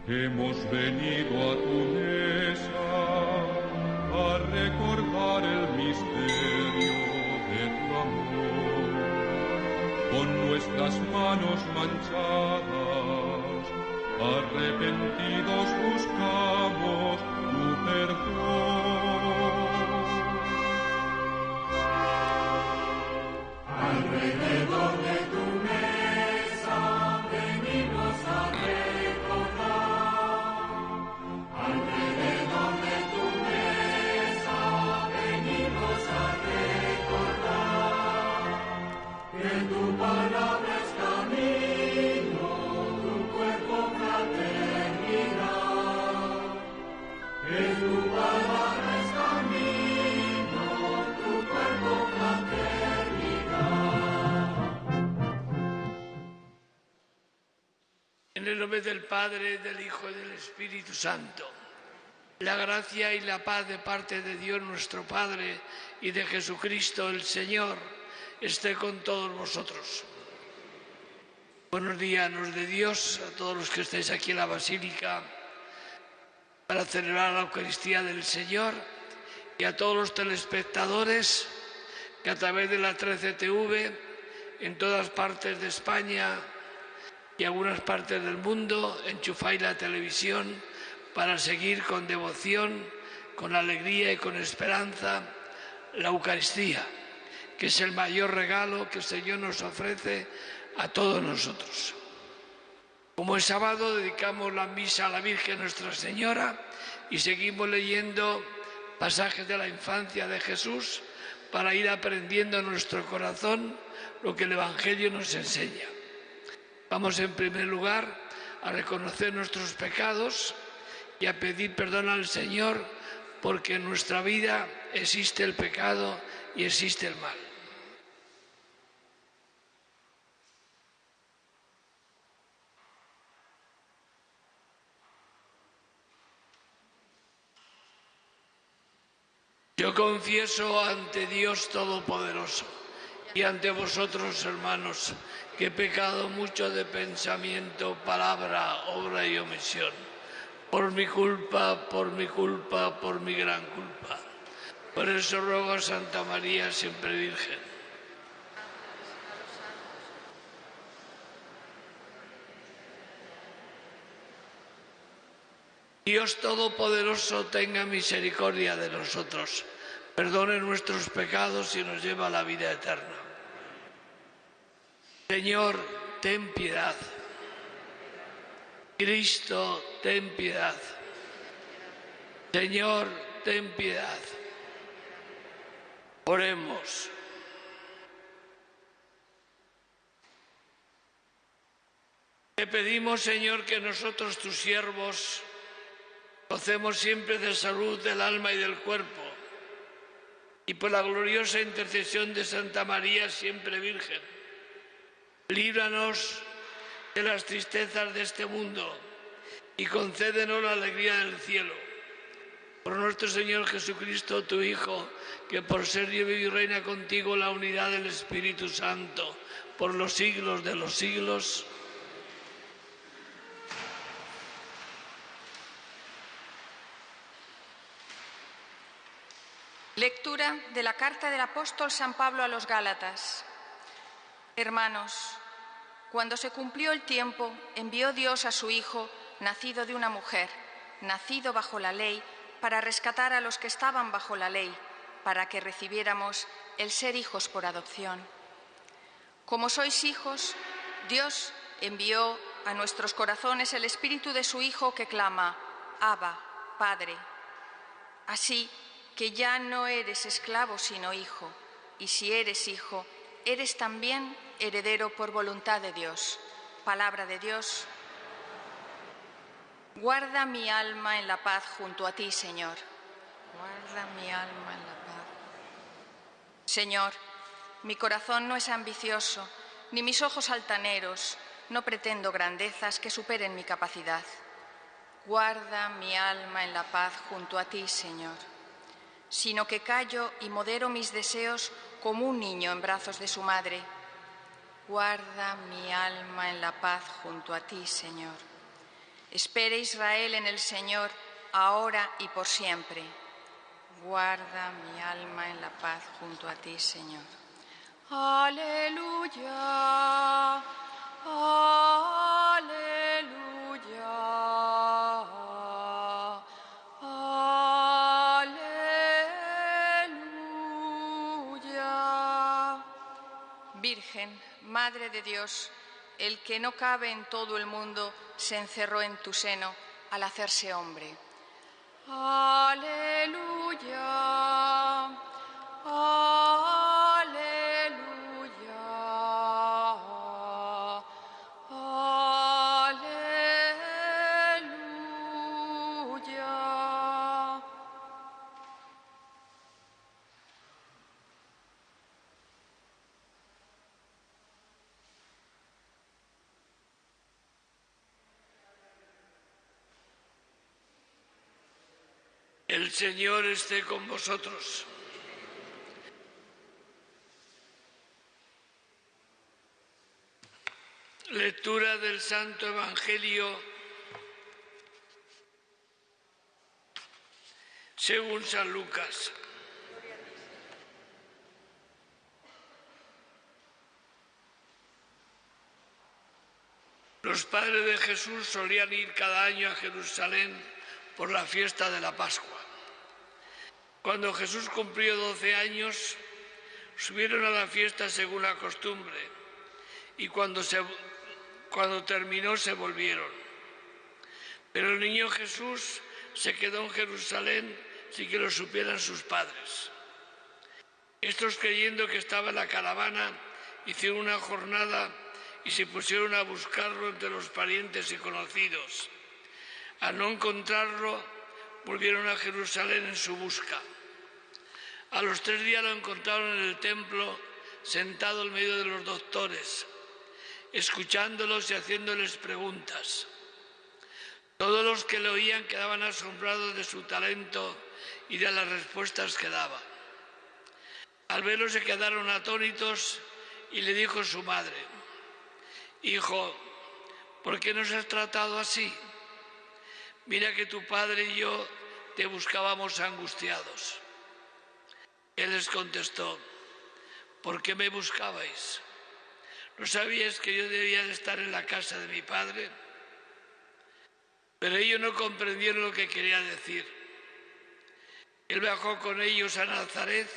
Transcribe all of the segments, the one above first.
Hemos venido a tu mesa a recordar el misterio de tu amor. Con nuestras manos manchadas, arrepentidos buscamos tu perdón. Alrededor de tu mesa venimos a recordar. Alrededor de tu mesa venimos a recordar que tu palabra es camino, tu cuerpo fraternidad. Que tu palabra es camino, tu cuerpo En el nombre del Padre, del Hijo y del Espíritu Santo. La gracia y la paz de parte de Dios nuestro Padre y de Jesucristo el Señor esté con todos vosotros. Buenos días de Dios a todos los que estáis aquí en la Basílica para celebrar la Eucaristía del Señor y a todos los telespectadores que a través de la 13TV en todas partes de España y algunas partes del mundo enchufáis la televisión para seguir con devoción, con alegría y con esperanza la Eucaristía, que es el mayor regalo que el Señor nos ofrece a todos nosotros. Como es sábado, dedicamos la misa a la Virgen Nuestra Señora y seguimos leyendo pasajes de la infancia de Jesús para ir aprendiendo en nuestro corazón lo que el Evangelio nos enseña. Vamos en primer lugar a reconocer nuestros pecados y a pedir perdón al Señor porque en nuestra vida existe el pecado y existe el mal. Yo confieso ante Dios Todopoderoso y ante vosotros, hermanos, que he pecado mucho de pensamiento, palabra, obra y omisión. Por mi culpa, por mi gran culpa. Por eso ruego a Santa María, siempre Virgen. Dios Todopoderoso tenga misericordia de nosotros, perdone nuestros pecados y nos lleve a la vida eterna. Señor, ten piedad. Cristo, ten piedad. Señor, ten piedad. Oremos. Te pedimos, Señor, que nosotros, tus siervos, gocemos siempre de salud del alma y del cuerpo, y por la gloriosa intercesión de Santa María, siempre Virgen, líbranos de las tristezas de este mundo y concédenos la alegría del cielo. Por nuestro Señor Jesucristo, tu Hijo, que por ser vive y reina contigo la unidad del Espíritu Santo, por los siglos de los siglos. Lectura de la carta del apóstol San Pablo a los Gálatas. Hermanos, cuando se cumplió el tiempo, envió Dios a su Hijo, nacido de una mujer, nacido bajo la ley, para rescatar a los que estaban bajo la ley, para que recibiéramos el ser hijos por adopción. Como sois hijos, Dios envió a nuestros corazones el espíritu de su Hijo que clama, Abba, Padre. Así que ya no eres esclavo sino hijo, y si eres hijo, eres también heredero por voluntad de Dios. Palabra de Dios. Guarda mi alma en la paz junto a ti, Señor. Guarda mi alma en la paz. Señor, mi corazón no es ambicioso, ni mis ojos altaneros, no pretendo grandezas que superen mi capacidad. Guarda mi alma en la paz junto a ti, Señor. Sino que callo y modero mis deseos como un niño en brazos de su madre. Guarda mi alma en la paz junto a ti, Señor. Espere Israel en el Señor, ahora y por siempre. Guarda mi alma en la paz junto a ti, Señor. Aleluya, aleluya, aleluya. Virgen, Madre de Dios, el que no cabe en todo el mundo se encerró en tu seno al hacerse hombre. Aleluya, aleluya, aleluya. El Señor esté con vosotros. Lectura del Santo Evangelio según San Lucas. Los padres de Jesús solían ir cada año a Jerusalén por la fiesta de la Pascua. Cuando Jesús cumplió 12 años, subieron a la fiesta según la costumbre, y cuando terminó se volvieron. Pero el niño Jesús se quedó en Jerusalén sin que lo supieran sus padres. Estos, creyendo que estaba en la caravana, hicieron una jornada y se pusieron a buscarlo entre los parientes y conocidos. Al no encontrarlo, volvieron a Jerusalén en su busca. A los 3 días lo encontraron en el templo, sentado en medio de los doctores, escuchándolos y haciéndoles preguntas. Todos los que le oían quedaban asombrados de su talento y de las respuestas que daba. Al verlo se quedaron atónitos y le dijo su madre: «Hijo, ¿por qué nos has tratado así? Mira que tu padre y yo te buscábamos angustiados». Él les contestó: «¿Por qué me buscabais? ¿No sabíais que yo debía de estar en la casa de mi padre?». Pero ellos no comprendieron lo que quería decir. Él bajó con ellos a Nazaret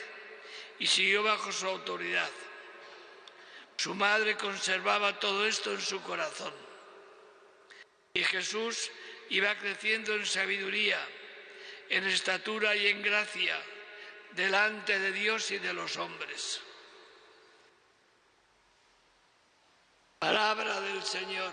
y siguió bajo su autoridad. Su madre conservaba todo esto en su corazón. Y Jesús iba creciendo en sabiduría, en estatura y en gracia, delante de Dios y de los hombres. Palabra del Señor.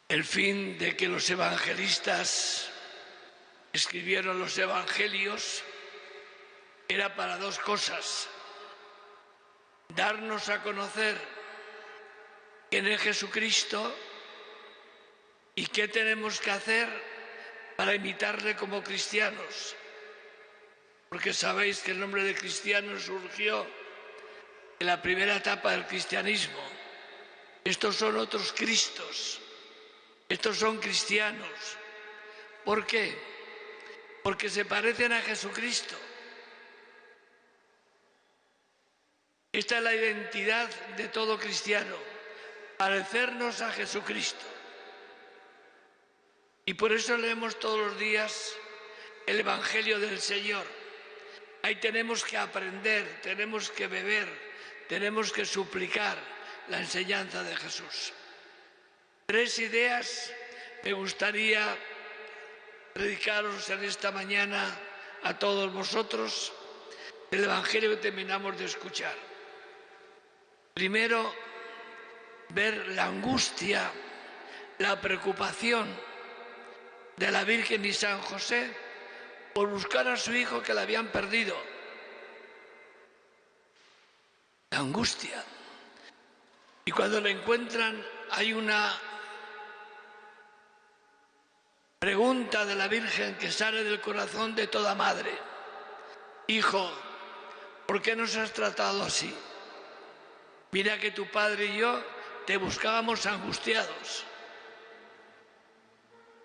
El fin de que los evangelistas escribieron los evangelios era para 2 cosas: darnos a conocer quién es Jesucristo y qué tenemos que hacer para imitarle como cristianos. Porque sabéis que el nombre de cristiano surgió en la primera etapa del cristianismo. Estos son otros Cristos, estos son cristianos. ¿Por qué? Porque se parecen a Jesucristo. Esta es la identidad de todo cristiano, parecernos a Jesucristo. Y por eso leemos todos los días el Evangelio del Señor. Ahí tenemos que aprender, tenemos que beber, tenemos que suplicar la enseñanza de Jesús. 3 ideas me gustaría predicaros en esta mañana a todos vosotros del Evangelio que terminamos de escuchar. Primero, ver la angustia, la preocupación de la Virgen y San José por buscar a su hijo que le habían perdido. La angustia. Y cuando le encuentran hay una pregunta de la Virgen que sale del corazón de toda madre. Hijo, ¿por qué nos has tratado así? Mira que tu padre y yo te buscábamos angustiados.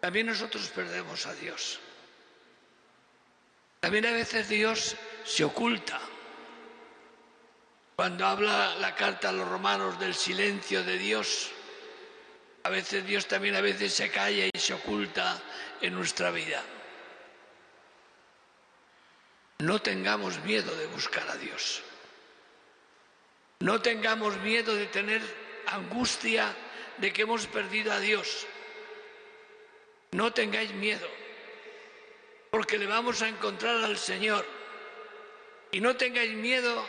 También nosotros perdemos a Dios. También a veces Dios se oculta. Cuando habla la carta a los romanos del silencio de Dios, a veces Dios también se calla y se oculta en nuestra vida. No tengamos miedo de buscar a Dios. No tengamos miedo de tener angustia de que hemos perdido a Dios. No tengáis miedo, porque le vamos a encontrar al Señor. Y no tengáis miedo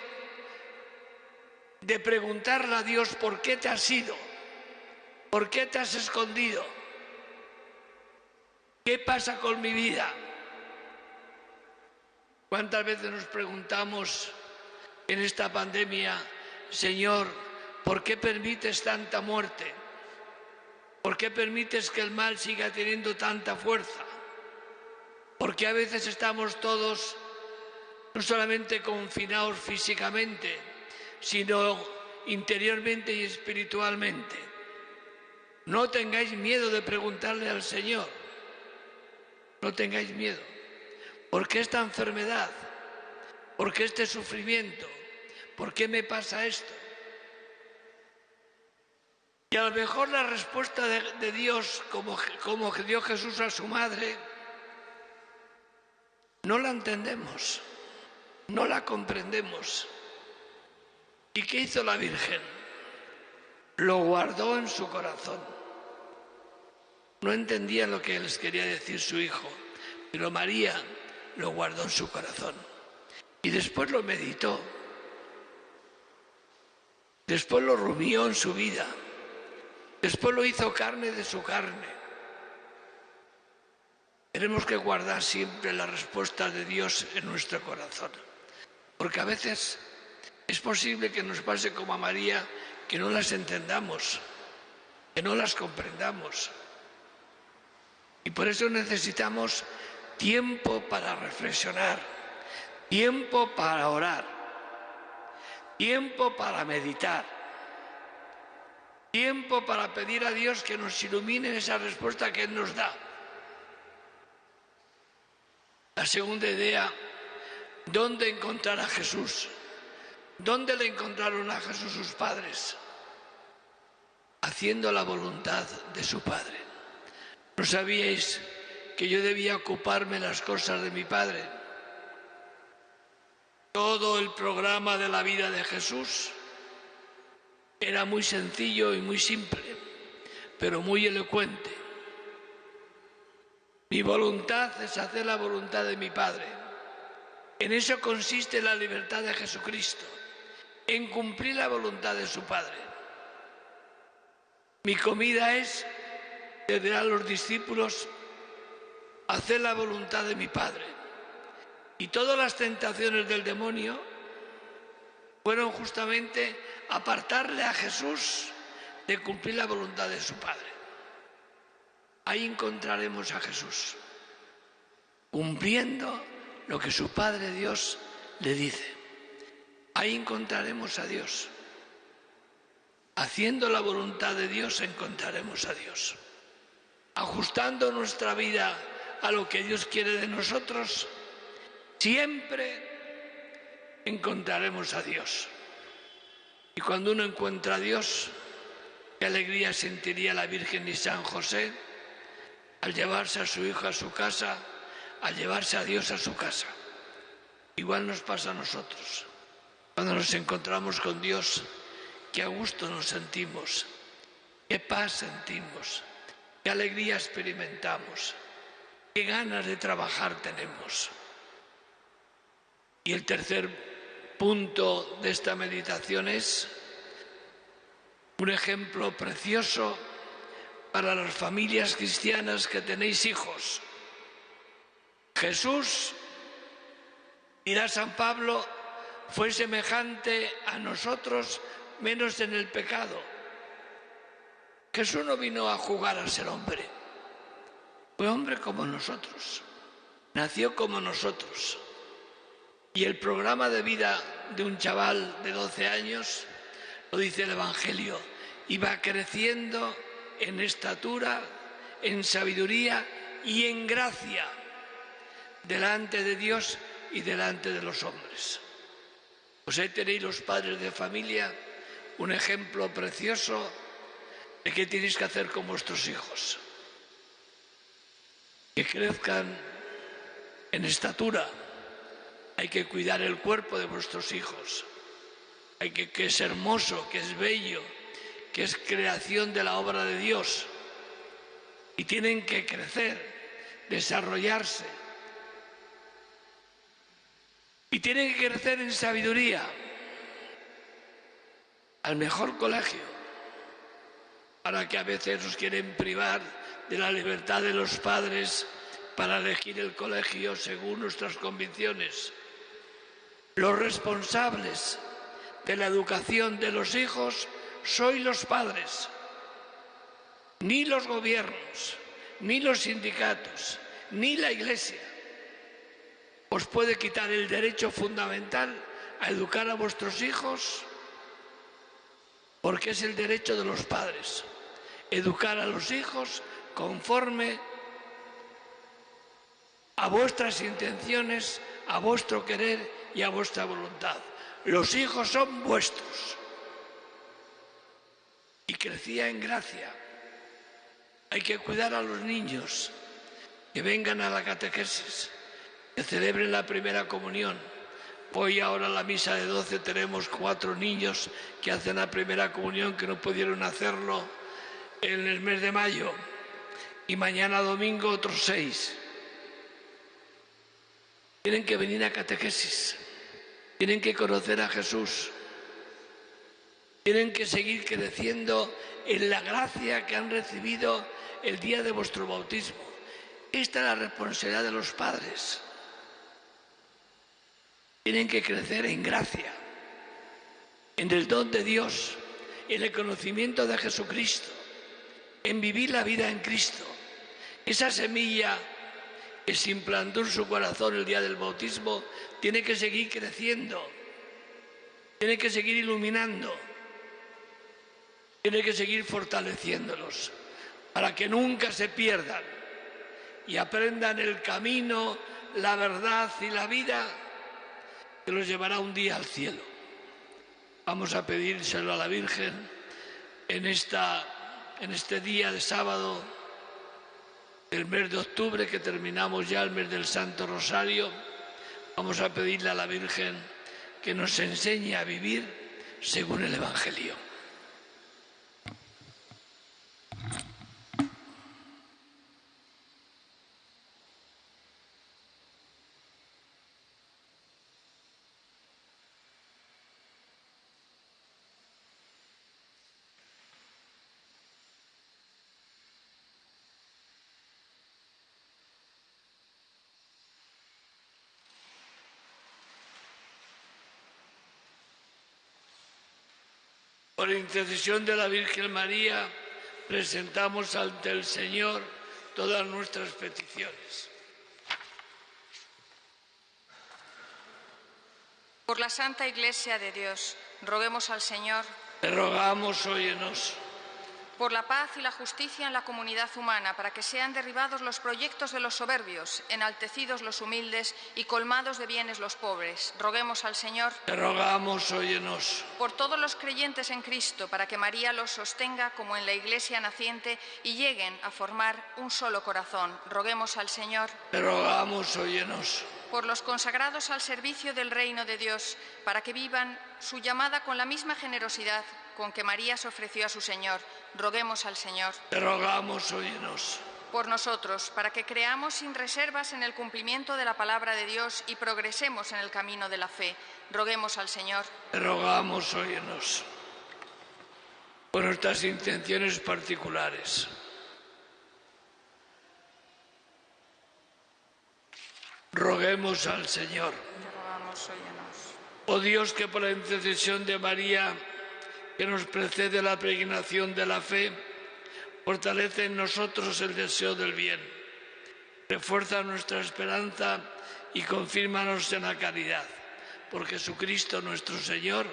de preguntarle a Dios por qué te has ido, por qué te has escondido, qué pasa con mi vida. ¿Cuántas veces nos preguntamos en esta pandemia, Señor, ¿por qué permites tanta muerte? ¿Por qué permites que el mal siga teniendo tanta fuerza? ¿Por qué a veces estamos todos no solamente confinados físicamente, sino interiormente y espiritualmente? No tengáis miedo de preguntarle al Señor. No tengáis miedo. ¿Por qué esta enfermedad? ¿Por qué este sufrimiento? ¿Por qué me pasa esto? Y a lo mejor la respuesta de Dios, como dio Jesús a su madre, no la entendemos, no la comprendemos. ¿Y qué hizo la Virgen? Lo guardó en su corazón. No entendía lo que les quería decir su hijo, pero María lo guardó en su corazón. Y después lo meditó. Después lo rumió en su vida. Después lo hizo carne de su carne. Tenemos que guardar siempre la respuesta de Dios en nuestro corazón. Porque a veces es posible que nos pase como a María, que no las entendamos, que no las comprendamos. Y por eso necesitamos tiempo para reflexionar, tiempo para orar, tiempo para meditar, tiempo para pedir a Dios que nos ilumine esa respuesta que Él nos da. La segunda idea, ¿dónde encontrar a Jesús? ¿Dónde le encontraron a Jesús sus padres? Haciendo la voluntad de su Padre. ¿No sabíais que yo debía ocuparme las cosas de mi Padre? Todo el programa de la vida de Jesús era muy sencillo y muy simple, pero muy elocuente. Mi voluntad es hacer la voluntad de mi Padre. En eso consiste la libertad de Jesucristo, en cumplir la voluntad de su Padre. Mi comida es, le dirá a los discípulos, hacer la voluntad de mi Padre. Y todas las tentaciones del demonio fueron justamente apartarle a Jesús de cumplir la voluntad de su Padre. Ahí encontraremos a Jesús, cumpliendo lo que su Padre Dios le dice. Ahí encontraremos a Dios. Haciendo la voluntad de Dios encontraremos a Dios. Ajustando nuestra vida a lo que Dios quiere de nosotros, siempre encontraremos a Dios. Y cuando uno encuentra a Dios, qué alegría sentiría la Virgen y San José al llevarse a su hijo a su casa, al llevarse a Dios a su casa. Igual nos pasa a nosotros. Cuando nos encontramos con Dios, qué a gusto nos sentimos, qué paz sentimos, qué alegría experimentamos, qué ganas de trabajar tenemos. Y el tercer punto de esta meditación es un ejemplo precioso para las familias cristianas que tenéis hijos. Jesús, dirá San Pablo, fue semejante a nosotros menos en el pecado. Jesús no vino a jugar a ser hombre. Fue hombre como nosotros. Nació como nosotros. Y el programa de vida de un chaval de 12 años, lo dice el Evangelio, iba creciendo en estatura, en sabiduría y en gracia delante de Dios y delante de los hombres. Pues ahí tenéis los padres de familia un ejemplo precioso de qué tenéis que hacer con vuestros hijos. Que crezcan en estatura. Hay que cuidar el cuerpo de vuestros hijos. Hay que es hermoso, que es bello, que es creación de la obra de Dios. Y tienen que crecer, desarrollarse. Y tienen que crecer en sabiduría. Al mejor colegio. Para que a veces nos quieren privar de la libertad de los padres para elegir el colegio según nuestras convicciones. Los responsables de la educación de los hijos sois los padres, ni los gobiernos, ni los sindicatos, ni la Iglesia. Os puede quitar el derecho fundamental a educar a vuestros hijos, porque es el derecho de los padres. Educar a los hijos conforme a vuestras intenciones, a vuestro querer y a vuestra voluntad. Los hijos son vuestros. Y crecía en gracia. Hay que cuidar a los niños, que vengan a la catequesis, que celebren la primera comunión. Hoy ahora a la misa de 12 tenemos 4 niños que hacen la primera comunión que no pudieron hacerlo en el mes de mayo. Y mañana domingo otros 6. Tienen que venir a catequesis, tienen que conocer a Jesús, tienen que seguir creciendo en la gracia que han recibido el día de vuestro bautismo. Esta es la responsabilidad de los padres. Tienen que crecer en gracia, en el don de Dios, en el conocimiento de Jesucristo, en vivir la vida en Cristo. Esa semilla que se implantó en su corazón el día del bautismo tiene que seguir creciendo, tiene que seguir iluminando, tiene que seguir fortaleciéndolos para que nunca se pierdan y aprendan el camino, la verdad y la vida que los llevará un día al cielo. Vamos a pedírselo a la Virgen en este día de sábado del mes de octubre, que terminamos ya el mes del Santo Rosario. Vamos a pedirle a la Virgen que nos enseñe a vivir según el Evangelio. Por intercesión de la Virgen María, presentamos ante el Señor todas nuestras peticiones. Por la Santa Iglesia de Dios, roguemos al Señor. Te rogamos, óyenos. Por la paz y la justicia en la comunidad humana, para que sean derribados los proyectos de los soberbios, enaltecidos los humildes y colmados de bienes los pobres. Roguemos al Señor. Te rogamos, óyenos. Por todos los creyentes en Cristo, para que María los sostenga como en la Iglesia naciente y lleguen a formar un solo corazón. Roguemos al Señor. Te rogamos, óyenos. Por los consagrados al servicio del reino de Dios, para que vivan su llamada con la misma generosidad con que María se ofreció a su Señor. Roguemos al Señor. Te rogamos, óyenos. Por nosotros, para que creamos sin reservas en el cumplimiento de la palabra de Dios y progresemos en el camino de la fe. Roguemos al Señor. Te rogamos, óyenos. Por nuestras intenciones particulares. Roguemos al Señor. Te rogamos, óyenos. Oh Dios, que por la intercesión de María, que nos precede la peregrinación de la fe, Fortalece en nosotros el deseo del bien. Refuerza nuestra esperanza y confírmanos en la caridad. Por Jesucristo nuestro Señor.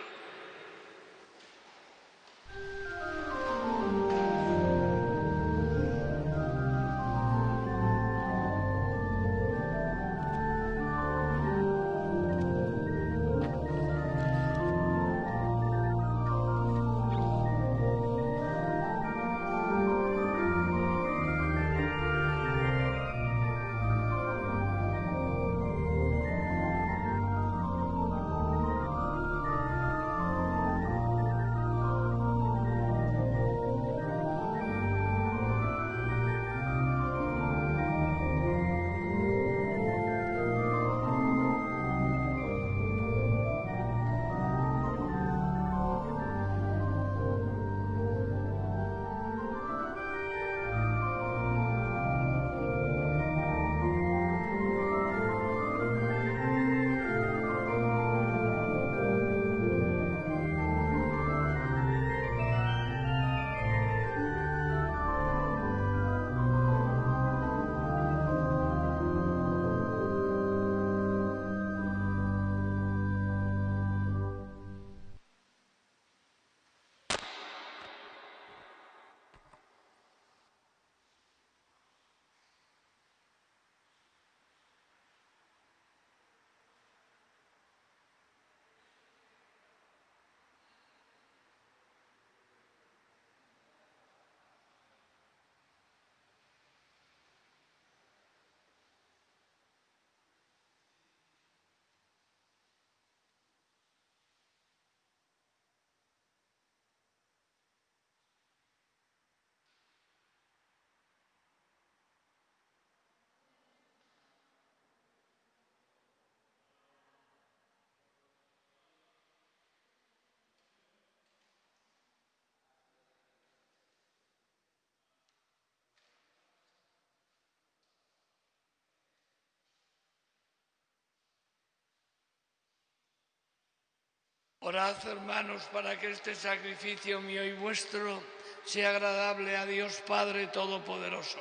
Orad, hermanos, para que este sacrificio mío y vuestro sea agradable a Dios Padre Todopoderoso.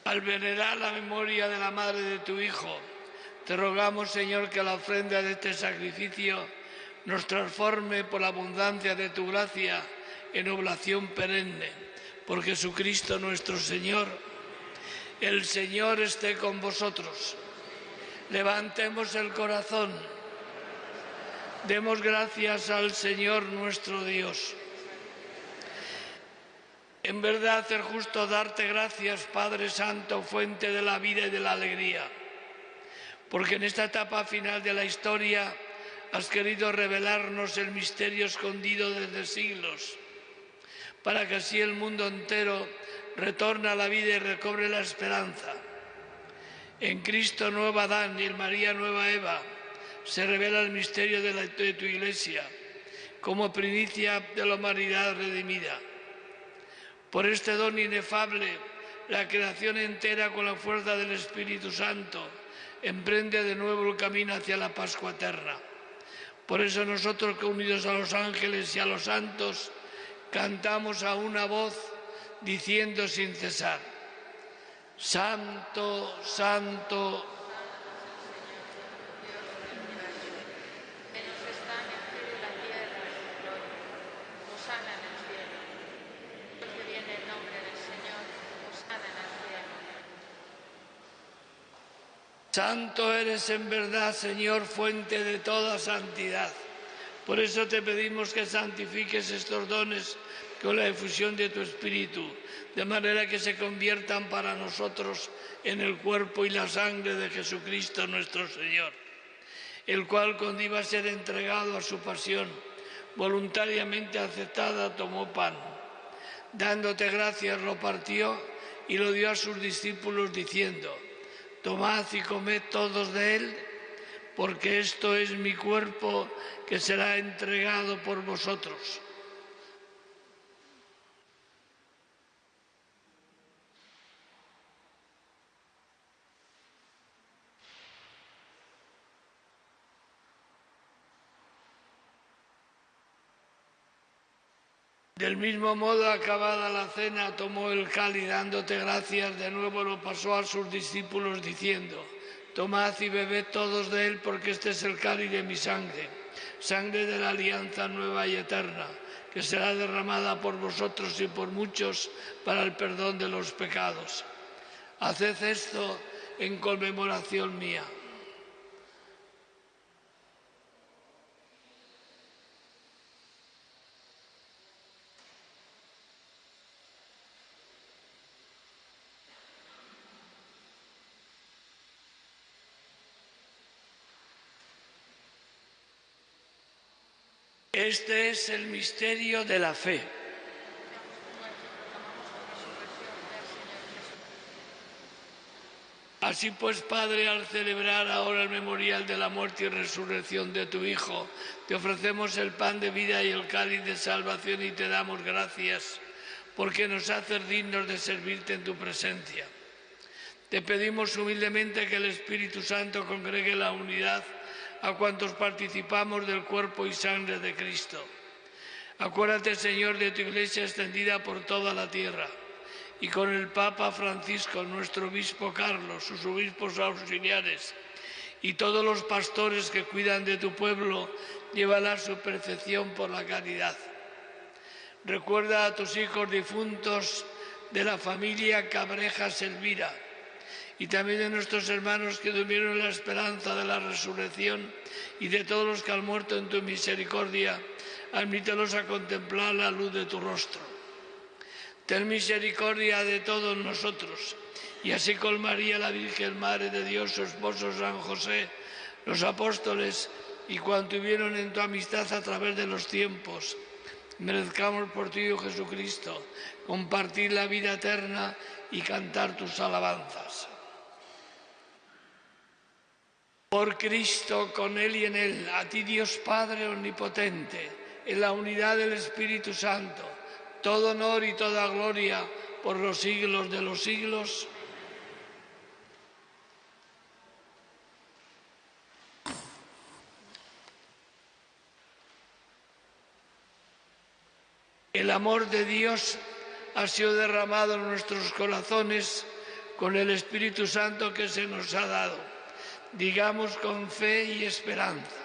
Al venerar la memoria de la madre de tu Hijo, te rogamos, Señor, que la ofrenda de este sacrificio nos transforme por la abundancia de tu gracia en oblación perenne. Por Jesucristo nuestro Señor. El Señor esté con vosotros. Levantemos el corazón. Demos gracias al Señor nuestro Dios. En verdad es justo darte gracias, Padre Santo, fuente de la vida y de la alegría, porque en esta etapa final de la historia has querido revelarnos el misterio escondido desde siglos, para que así el mundo entero retorne a la vida y recobre la esperanza. En Cristo nueva Adán y en María nueva Eva se revela el misterio de tu Iglesia como primicia de la humanidad redimida. Por este don inefable, la creación entera con la fuerza del Espíritu Santo emprende de nuevo el camino hacia la Pascua eterna. Por eso nosotros, que unidos a los ángeles y a los santos, cantamos a una voz diciendo sin cesar: Santo, Santo. Santo eres en verdad, Señor, fuente de toda santidad. Por eso te pedimos que santifiques estos dones con la efusión de tu Espíritu, de manera que se conviertan para nosotros en el cuerpo y la sangre de Jesucristo nuestro Señor, el cual, cuando iba a ser entregado a su pasión, voluntariamente aceptada, tomó pan. Dándote gracias, lo partió y lo dio a sus discípulos diciendo: Tomad y comed todos de él, porque esto es mi cuerpo que será entregado por vosotros. Del mismo modo, acabada la cena, tomó el cáliz, dándote gracias, de nuevo lo pasó a sus discípulos, diciendo: tomad y bebed todos de él, porque este es el cáliz de mi sangre, sangre de la alianza nueva y eterna, que será derramada por vosotros y por muchos para el perdón de los pecados. Haced esto en conmemoración mía. Este es el misterio de la fe. Así pues, Padre, al celebrar ahora el memorial de la muerte y resurrección de tu Hijo, te ofrecemos el pan de vida y el cáliz de salvación y te damos gracias porque nos haces dignos de servirte en tu presencia. Te pedimos humildemente que el Espíritu Santo congregue la unidad a cuantos participamos del cuerpo y sangre de Cristo. Acuérdate, Señor, de tu Iglesia extendida por toda la tierra, y con el Papa Francisco, nuestro obispo Carlos, sus obispos auxiliares y todos los pastores que cuidan de tu pueblo, llévala a su perfección por la caridad. Recuerda a tus hijos difuntos de la familia Cabrejas Elvira, y también de nuestros hermanos que durmieron en la esperanza de la resurrección, y de todos los que han muerto en tu misericordia, admítelos a contemplar la luz de tu rostro. Ten misericordia de todos nosotros, y así con María, la Virgen Madre de Dios, su esposo San José, los apóstoles y cuanto vivieron en tu amistad a través de los tiempos, merezcamos por ti, oh Jesucristo, compartir la vida eterna y cantar tus alabanzas. Por Cristo, con Él y en Él, a ti Dios Padre omnipotente, en la unidad del Espíritu Santo, todo honor y toda gloria por los siglos de los siglos. El amor de Dios ha sido derramado en nuestros corazones con el Espíritu Santo que se nos ha dado. Digamos con fe y esperanza: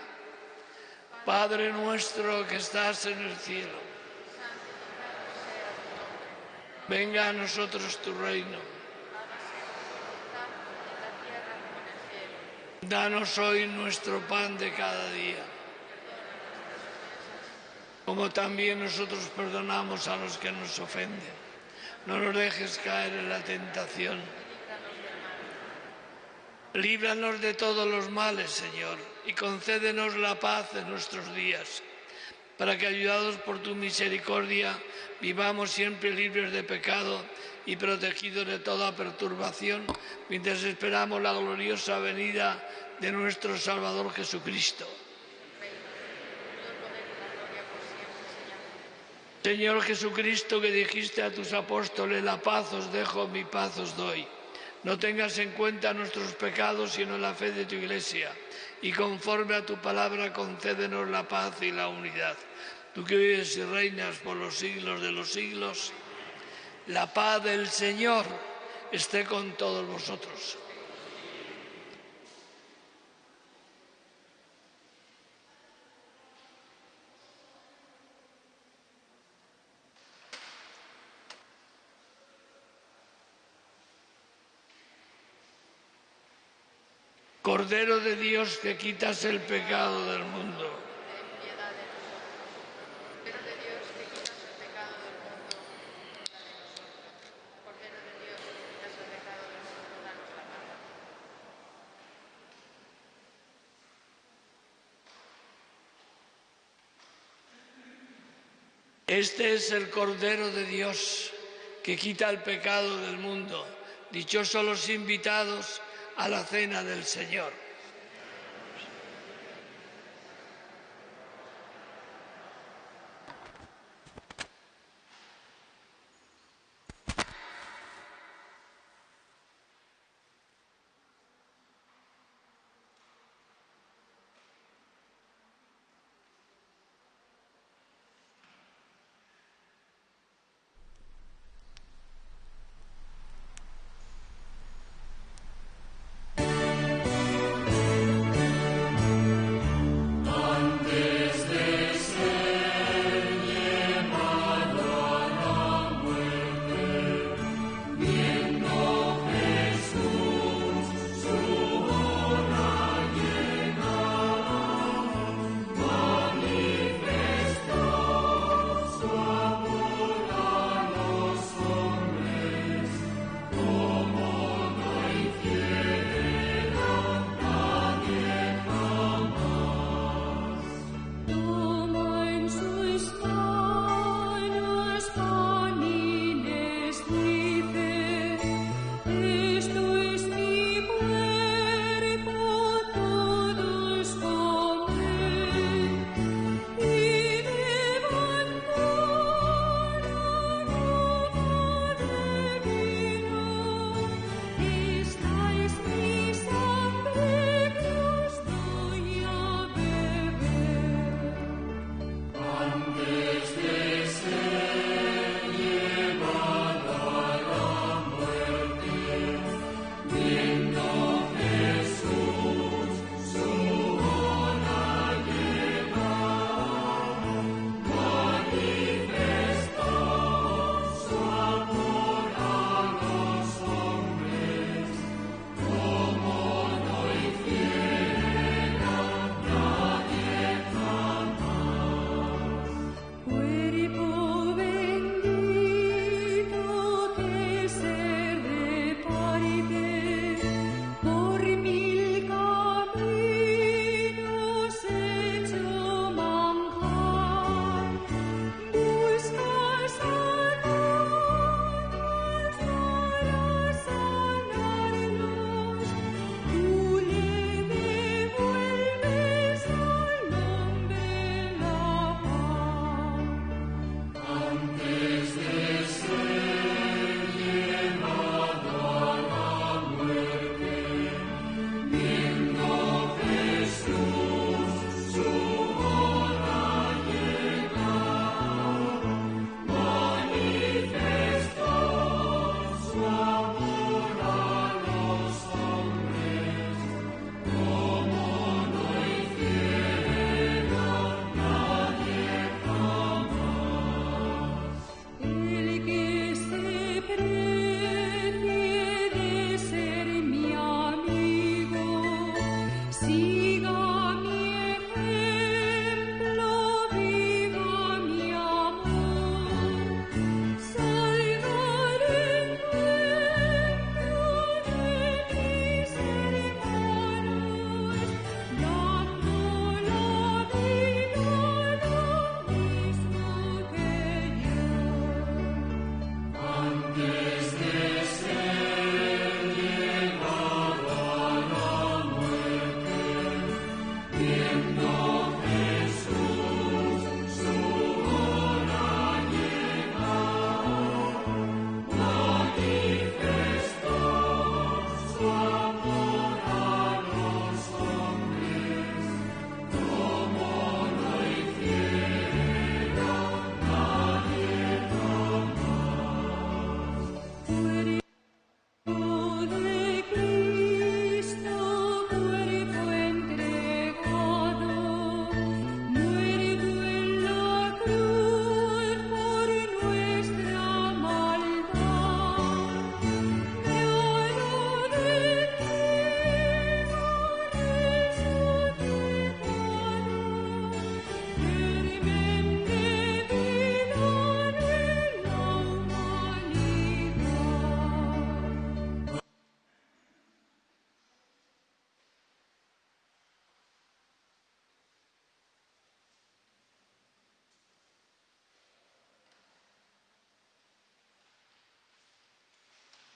Padre nuestro que estás en el cielo, venga a nosotros tu reino. Danos hoy nuestro pan de cada día, como también nosotros perdonamos a los que nos ofenden. No nos dejes caer en la tentación. Líbranos de todos los males, Señor, y concédenos la paz en nuestros días, para que, ayudados por tu misericordia, vivamos siempre libres de pecado y protegidos de toda perturbación, mientras esperamos la gloriosa venida de nuestro Salvador Jesucristo. Señor Jesucristo, que dijiste a tus apóstoles: la paz os dejo, mi paz os doy. No tengas en cuenta nuestros pecados, sino la fe de tu Iglesia, y conforme a tu palabra concédenos la paz y la unidad. Tú que vives y reinas por los siglos de los siglos, la paz del Señor esté con todos vosotros. Cordero de Dios, que quitas el pecado del mundo. Ten piedad de nosotros. Cordero de Dios, que quitas el pecado del mundo, ten piedad de nosotros. Cordero de Dios, que quitas el pecado del mundo, danos la paz. Este es el Cordero de Dios, que quita el pecado del mundo. Dichosos los invitados a la cena del Señor.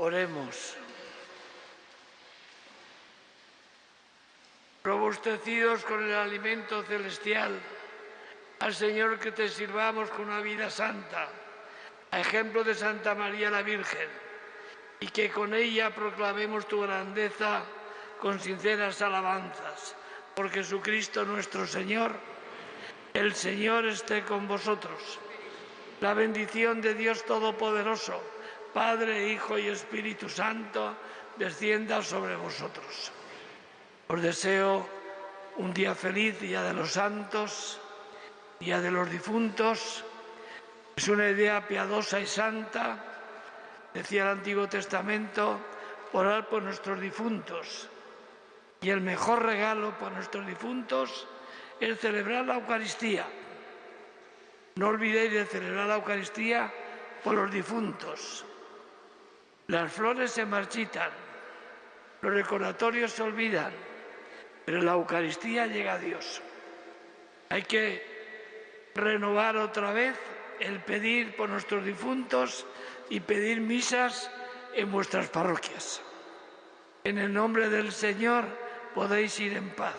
Oremos. Robustecidos con el alimento celestial, al Señor que te sirvamos con una vida santa, a ejemplo de Santa María la Virgen, y que con ella proclamemos tu grandeza con sinceras alabanzas. Por Jesucristo nuestro Señor, el Señor esté con vosotros. La bendición de Dios Todopoderoso, Padre, Hijo y Espíritu Santo, descienda sobre vosotros. Os deseo un día feliz, Día de los Santos, Día de los Difuntos. Es una idea piadosa y santa, decía el Antiguo Testamento, orar por nuestros difuntos. Y el mejor regalo por nuestros difuntos es celebrar la Eucaristía. No olvidéis de celebrar la Eucaristía por los difuntos. Las flores se marchitan, los recordatorios se olvidan, pero la Eucaristía llega a Dios. Hay que renovar otra vez el pedir por nuestros difuntos y pedir misas en vuestras parroquias. En el nombre del Señor podéis ir en paz.